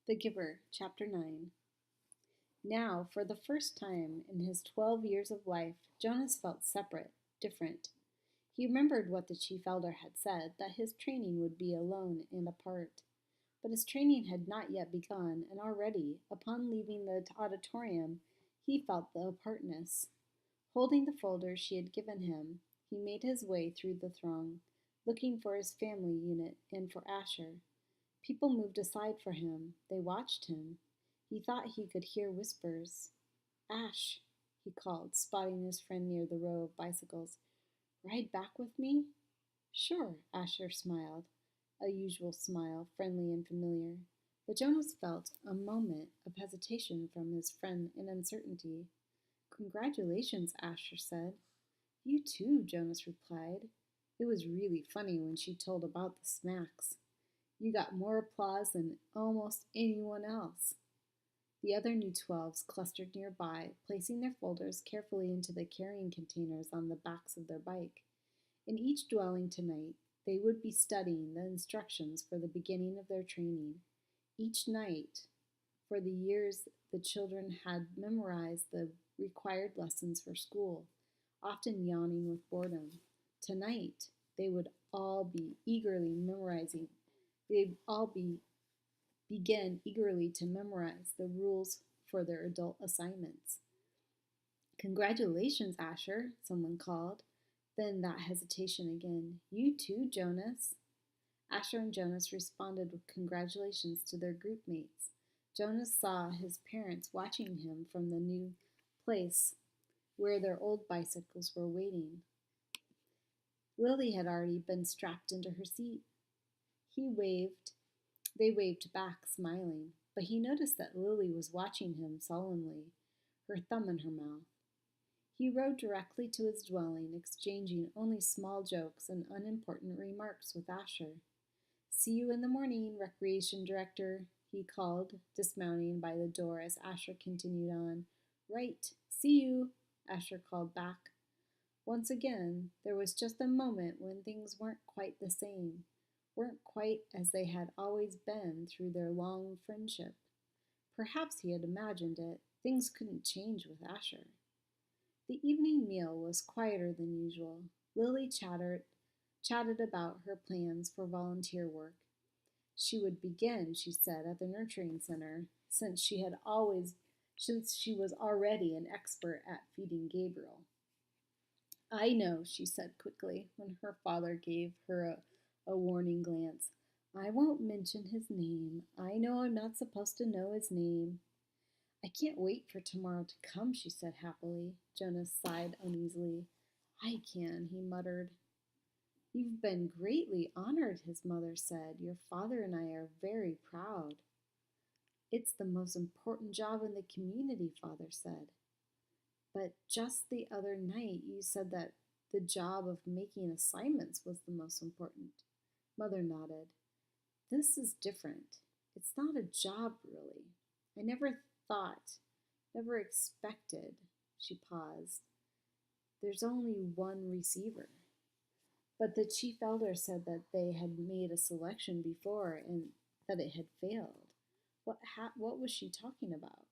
The Giver, Chapter 9. Now, for the first time in his 12 years of life, Jonas felt separate, different. He remembered what the chief elder had said, that his training would be alone and apart. But his training had not yet begun, and already, upon leaving the auditorium, he felt the apartness. Holding the folder she had given him, he made his way through the throng, looking for his family unit and for Asher. People moved aside for him. They watched him. He thought he could hear whispers. Ash, he called, spotting his friend near the row of bicycles. Ride back with me? Sure, Asher smiled, a usual smile, friendly and familiar. But Jonas felt a moment of hesitation from his friend and uncertainty. Congratulations, Asher said. You too, Jonas replied. It was really funny when she told about the snacks. You got more applause than almost anyone else. The other new 12s clustered nearby, placing their folders carefully into the carrying containers on the backs of their bike. In each dwelling tonight, they would be studying the instructions for the beginning of their training. Each night, for the years, the children had memorized the required lessons for school, often yawning with boredom. Tonight, they would all be eagerly memorizing. They'd all begin eagerly to memorize the rules for their adult assignments. Congratulations, Asher, someone called. Then that hesitation again. You too, Jonas. Asher and Jonas responded with congratulations to their group mates. Jonas saw his parents watching him from the new place where their old bicycles were waiting. Lily had already been strapped into her seat. He waved. They waved back, smiling, but he noticed that Lily was watching him solemnly, her thumb in her mouth. He rode directly to his dwelling, exchanging only small jokes and unimportant remarks with Asher. See you in the morning, Recreation Director, he called, dismounting by the door as Asher continued on. Right, see you, Asher called back. Once again, there was just a moment when things weren't quite the same, weren't quite as they had always been through their long friendship. Perhaps he had imagined it. Things couldn't change with Asher. The evening meal was quieter than usual. Lily chatted about her plans for volunteer work. She would begin, she said, at the nurturing center, since she was already an expert at feeding Gabriel. I know, she said quickly, when her father gave her a warning glance. I won't mention his name. I know I'm not supposed to know his name. I can't wait for tomorrow to come, she said happily. Jonas sighed uneasily. I can, he muttered. You've been greatly honored, his mother said. Your father and I are very proud. It's the most important job in the community, father said. But just the other night you said that the job of making assignments was the most important. Mother nodded. This is different. It's not a job, really. I never thought, never expected. She paused. There's only one receiver. But the chief elder said that they had made a selection before and that it had failed. What was she talking about?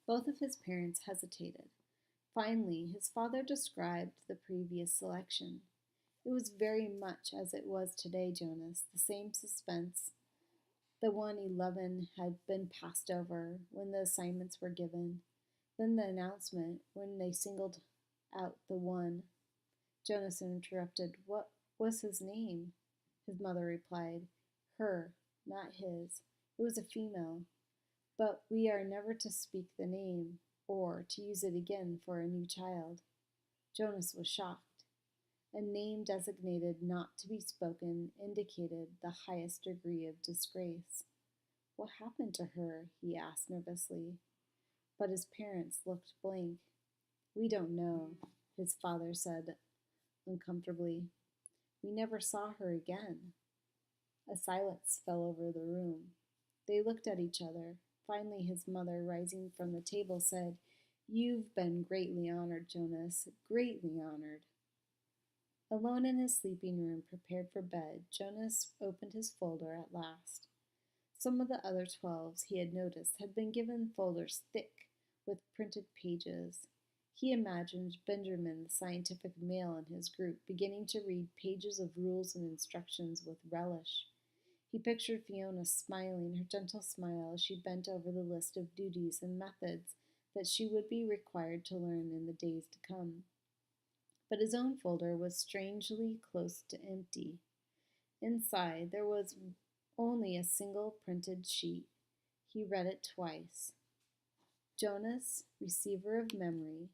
Both of his parents hesitated. Finally, his father described the previous selection. It was very much as it was today, Jonas, the same suspense. The 111 had been passed over when the assignments were given. Then the announcement when they singled out the one. Jonas interrupted. What was his name? His mother replied. Her, not his. It was a female. But we are never to speak the name, or to use it again for a new child. Jonas was shocked. A name designated not to be spoken indicated the highest degree of disgrace. What happened to her? He asked nervously. But his parents looked blank. We don't know, his father said uncomfortably. We never saw her again. A silence fell over the room. They looked at each other. Finally, his mother, rising from the table, said, You've been greatly honored, Jonas, greatly honored. Alone in his sleeping room, prepared for bed, Jonas opened his folder at last. Some of the other 12s he had noticed had been given folders thick with printed pages. He imagined Benjamin, the scientific male in his group, beginning to read pages of rules and instructions with relish. He pictured Fiona smiling her gentle smile as she bent over the list of duties and methods that she would be required to learn in the days to come. But his own folder was strangely close to empty. Inside there was only a single printed sheet. He read it twice. Jonas, receiver of memory.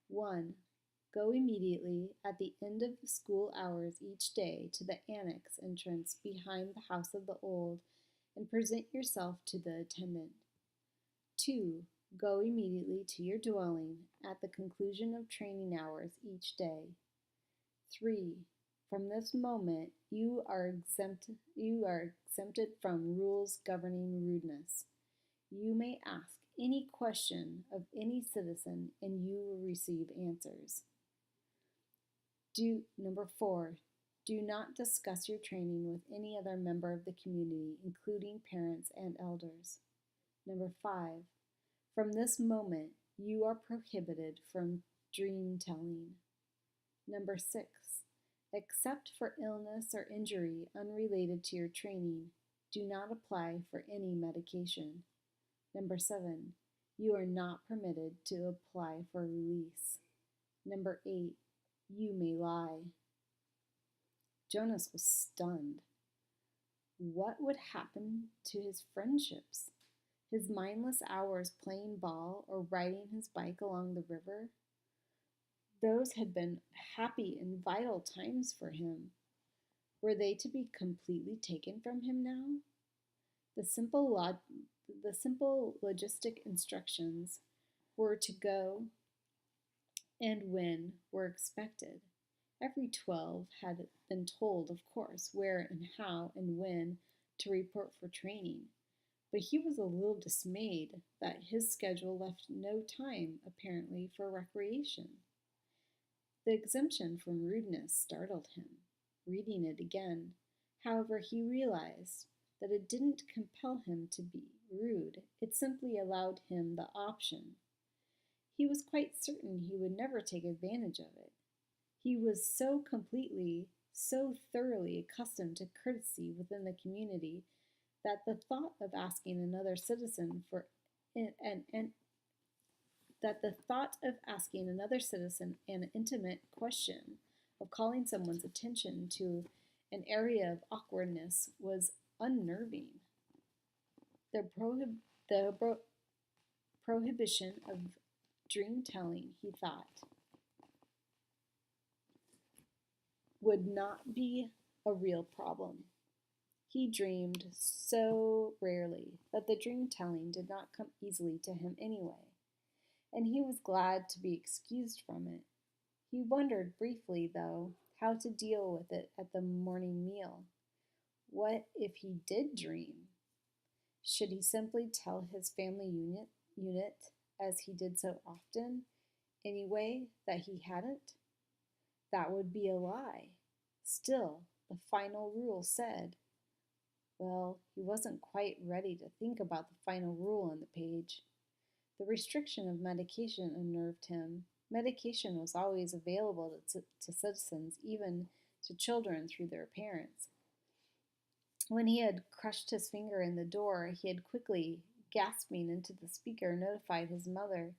1. Go immediately at the end of the school hours each day to the annex entrance behind the House of the Old and present yourself to the attendant. 2. Go immediately to your dwelling at the conclusion of training hours each day. 3. From this moment, you are exempted from rules governing rudeness. You may ask any question of any citizen and you will receive answers. Number 4. Do not discuss your training with any other member of the community, including parents and elders. Number 5. From this moment, you are prohibited from dream telling. Number 6. Except for illness or injury unrelated to your training, do not apply for any medication. Number 7. You are not permitted to apply for release. Number 8. You may lie. Jonas was stunned. What would happen to his friendships? His mindless hours playing ball or riding his bike along the river? Those had been happy and vital times for him. Were they to be completely taken from him now? The simple logistic instructions were to go and when were expected. Every 12 had been told, of course, where and how and when to report for training, but he was a little dismayed that his schedule left no time, apparently, for recreation. The exemption from rudeness startled him. Reading it again, however, he realized that it didn't compel him to be rude. It simply allowed him the option. He was quite certain he would never take advantage of it. He was so thoroughly accustomed to courtesy within the community that the thought of asking another citizen an intimate question, of calling someone's attention to an area of awkwardness, was unnerving. The prohibition of dream telling, he thought, would not be a real problem. He dreamed so rarely that the dream telling did not come easily to him anyway, and he was glad to be excused from it. He wondered briefly, though, how to deal with it at the morning meal. What if he did dream? Should he simply tell his family unit, as he did so often, anyway, that he hadn't? That would be a lie. Still, the final rule said, well, he wasn't quite ready to think about the final rule on the page. The restriction of medication unnerved him. Medication was always available to citizens, even to children through their parents. When he had crushed his finger in the door, he had quickly, gasping into the speaker, notified his mother.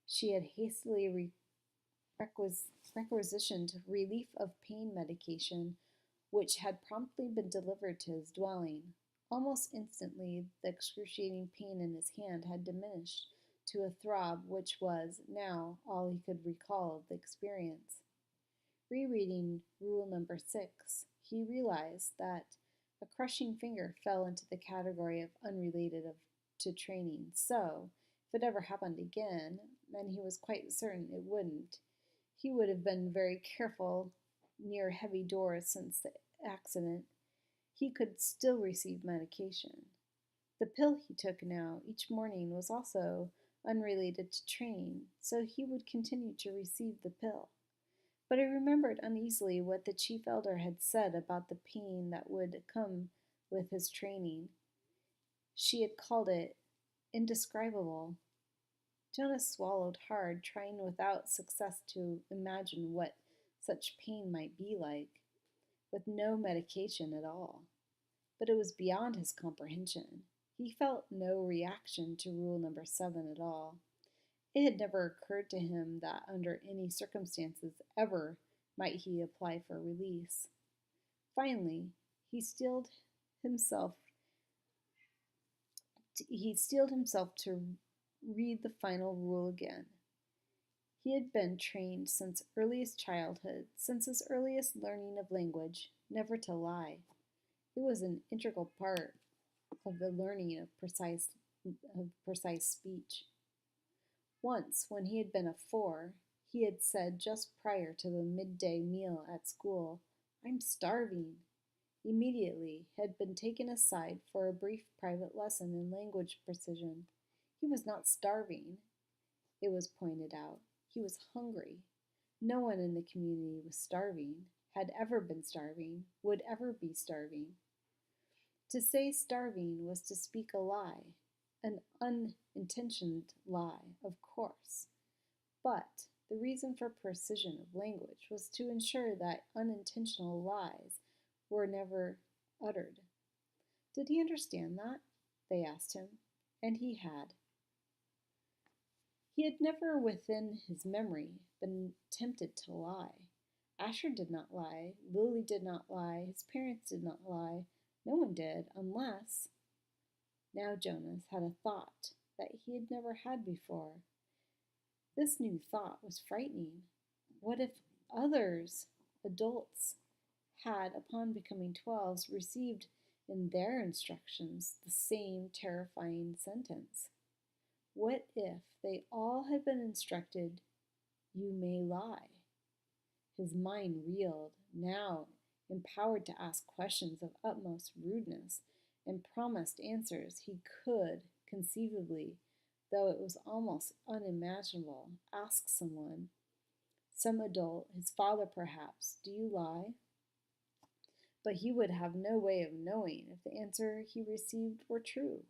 She had hastily requisitioned relief of pain medication, which had promptly been delivered to his dwelling. Almost instantly, the excruciating pain in his hand had diminished to a throb which was, now, all he could recall of the experience. Rereading Rule Number 6, he realized that a crushing finger fell into the category of unrelated to training, so, if it ever happened again, and he was quite certain it wouldn't, he would have been very careful near heavy doors since the accident, he could still receive medication. The pill he took now each morning was also unrelated to training, so he would continue to receive the pill. But he remembered uneasily what the chief elder had said about the pain that would come with his training. She had called it indescribable. Jonas swallowed hard, trying without success to imagine what such pain might be like, with no medication at all. But it was beyond his comprehension. He felt no reaction to rule number 7 at all. It had never occurred to him that under any circumstances ever might he apply for release. Finally, he steeled himself to read the final rule again. He had been trained since earliest childhood, since his earliest learning of language, never to lie. It was an integral part of the learning of precise speech. Once, when he had been a 4, he had said just prior to the midday meal at school, "I'm starving." Immediately had been taken aside for a brief private lesson in language precision. He was not starving, it was pointed out. He was hungry. No one in the community was starving, had ever been starving, would ever be starving. To say starving was to speak a lie, an unintentioned lie, of course. But the reason for precision of language was to ensure that unintentional lies were never uttered. Did he understand that? They asked him, and he had. He had never within his memory been tempted to lie. Asher did not lie, Lily did not lie, his parents did not lie, no one did, unless. Now Jonas had a thought that he had never had before. This new thought was frightening. What if others, adults, had, upon becoming 12s, received in their instructions the same terrifying sentence? What if they all had been instructed, "You may lie"? His mind reeled, now empowered to ask questions of utmost rudeness, and promised answers he could, conceivably, though it was almost unimaginable, ask someone, some adult, his father perhaps, "Do you lie?" But he would have no way of knowing if the answer he received were true.